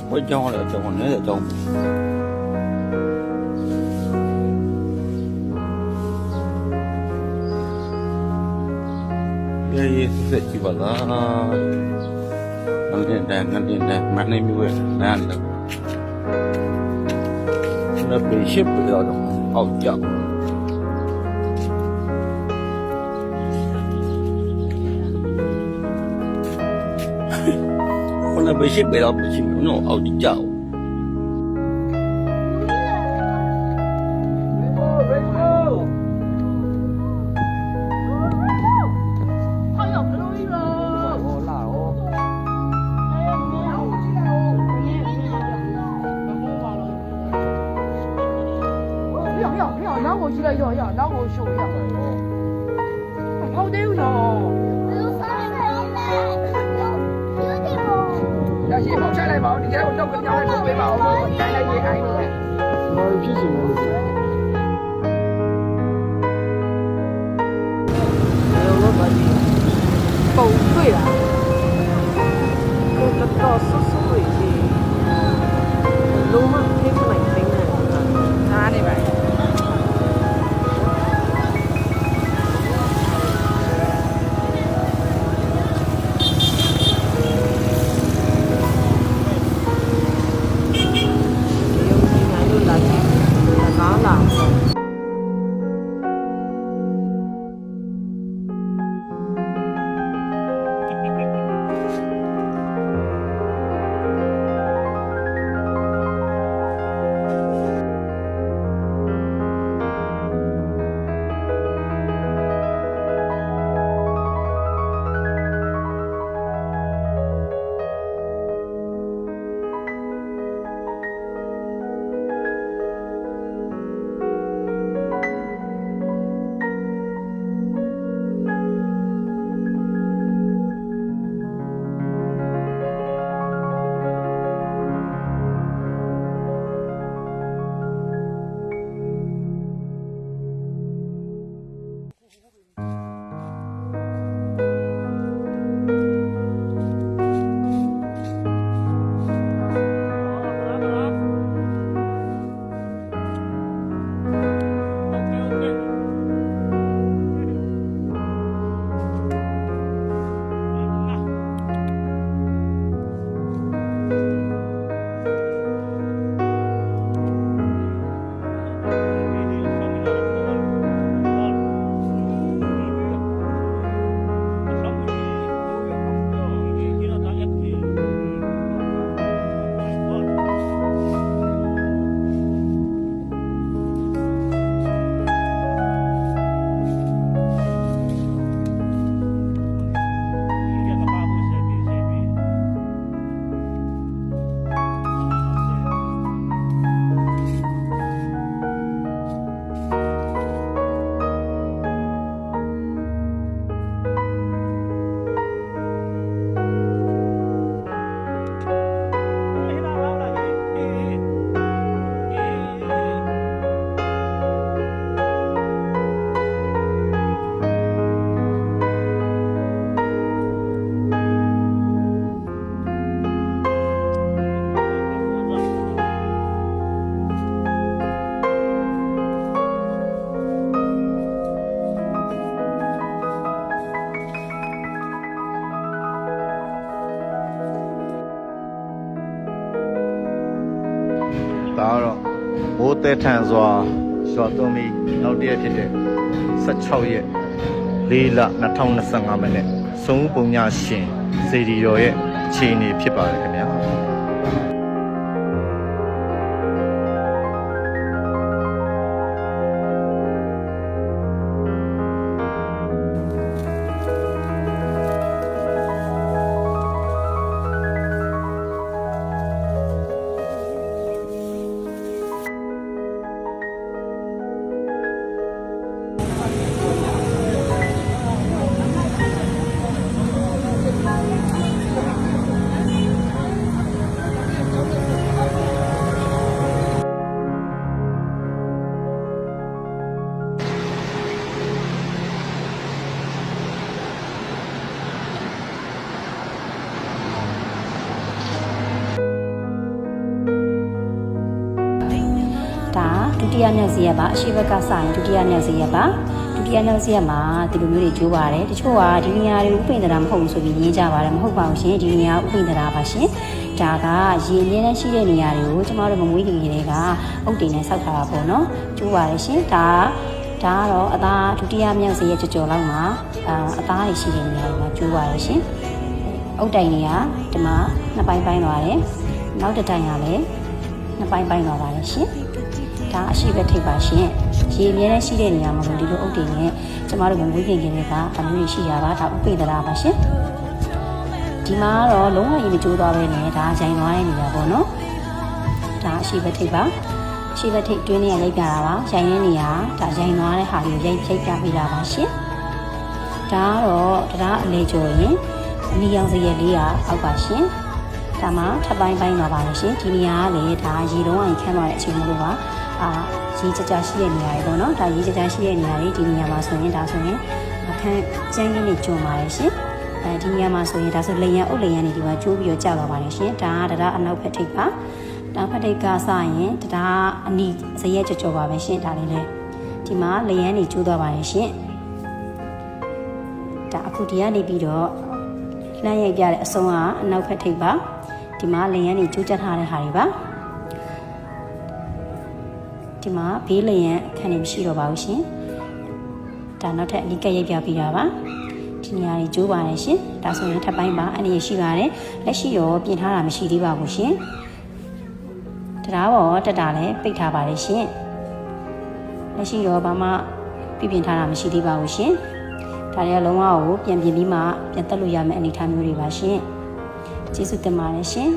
quay cho là cho con đấy là cho đây sẽ chỉ bảo là ngăn điện đèn mặt này mới ra được nó bị ship được rồi hậu chậm con là bị ship bị đâu bị ship nó hậu chậm然后去了要，然后修要，好丢哟！要是放下来嘛，你睇我都咁樣喺度俾嘛，我睇下嘢喺度嘅。我之前冇。寶貝啊！個個叔叔嚟嘅，老媽聽唔明啊！啊，你咪。ဒါကတော့မိုးတဲထန်စွာရွာသွန်းပြီးနောက်တစ်ရက်ဖြစ်တဲ့16ရက်4လ2025မိနစ်ဆုံးပုံညရှင်စေတီတော်ရဲ့အခြေအနေဖြစ်ပါတယ်ခင်ဗျာ တိယမြောက်ဇေယျပါအရှိဘက်ကစရင်ဒုတိယမြောက်ဇေယျပါဒုတိယမြောက်ဇေယျမှာဒီလိုမျိုးတွေကျိုးပါတယ်တချို့ကဒီနေရာတွေဥပိ္ပဒရာမဟုတ်ဘူးဆိုပြီးရင်းကြပါတယ်မဟုတ်ပါဘူးရှင်ဒီနေရာဥပိ္ပဒရာပါရှင်ဒါကရေအမြဲတမ်းရှိတဲ့နေရာတွေကိုကျမတို့မမွေးခင်တွေကအုတ်တိမ်နဲ့ဆောက်ထားတာပေါ့နော်ကျိုးပါတယ်ရှင်ဒါကတော့အသားဒုတိယမြောက်ဇေယျကြော်လောက်မှာအသားတွေရှိတဲ့နေရာတွေမှာကျိုးပါတယ်ရှင်အုတ်တိုင်တွေကဒီမှာနှစ်ပိုင်းပိုင်းသွားတယ်နောက်တစ်တိုင်ကလည်းနှစ်ပိုင်းပိုင်းသွားပါတယ်ရှင်ဒါအရှိဘက်ထိပ်ပါရှင်ရေအမြဲတမ်းရှိတဲ့နေရာမှာဒီလိုအုတ်တိမ်နဲ့ကျမတို့မမွေးခင်တွေကဒါမျိုးရှိရပါဒါဥပိ္ပဒရာပါရှင်ဒီမှာတော့လုံးဝရေမကျိုးသွားပဲနဲ့ဒါဂျိုင်သွားတဲ့နေရာပေါ့နော်ဒါအရှိဘက်ထိပ်ပါအရှိဘက်ထိပ်တွင်းနေရလိုက်ပြတာပါဂျိုင်တဲ့နေရာဒါဂျိုင်သွားတဲ့ဟာကိုရိုက်ပြပေးတာပါရှင်ဒါကတော့တရားအလေကျော်ရင်အနီရောင်စရက်လေးကအောက်ပါရှင်ဒါမှထပ်ပိုင်းပိုင်းသွားပါလို့ရှင်ဒီနေရာကလည်းဒါရေလုံးဝခန်းသွားတဲ့အချိန်မျိုးလို့ပါရေကြကြရှိတဲ့နေရာတွေပေါ့နော်ဒါရေကြကြရှိတဲ့နေရာတွေဒီနေရာမှာဆိုရင်ဒါဆိုရင်အခန်းကျန်းကြီးနဲ့ကျွန်းပါတယ်ရှင်ဒီနေရာမှာဆိုရင်ဒါဆိုလေရန်အုတ်လေရန်နေဒီမှာကျိုးပြီးတော့ကြာသွားပါတယ်ရှင်ဒါကတရားအနောက်ဖက်ထိပ်ပါနောက်ဖက်ထိပ်ကစရင်တရားအနီဇရက်ကြော်ပါပဲရှင်ဒါလေးလေဒီမှာလေရန်နေကျိုးသွားပါတယ်ရှင်ဒါအခုဒီကနေပြီးတော့လမ်းရိုက်ပြတဲ့အဆုံးကအနောက်ဖက်ထိပ်ပါဒီမှာလေရန်နေကျိုးကျထားတဲ့ဟာတွေပါဒီမှာဘေးလေရန်အခန်းနေမရှိတော့ပါဘူးရှင်ဒါနောက်ထပ်အနီးကပ်ရိုက်ပြပေးတာပါဒီနေရာကြီးကျိုးပါတယ်ရှင်ဒါဆိုရင်ထပ်ပိုင်းပါအနေရရှိပါတယ်လက်ရှိရောပြင်ထားတာမရှိသေးပါဘူးရှင်တရားပေါ်တက်တာလည်းပိတ်ထားပါတယ်ရှင်လက်ရှိရောဘာမှပြင်ထားတာမရှိသေးပါဘူးရှင်ဒါတွေကလုံးဝကိုပြန်ပြင်ပြီးမှပြန်တက်လို့ရမယ့်အနေအထားမျိုးတွေပါရှင်ကျေးဇူးတင်ပါတယ်ရှင်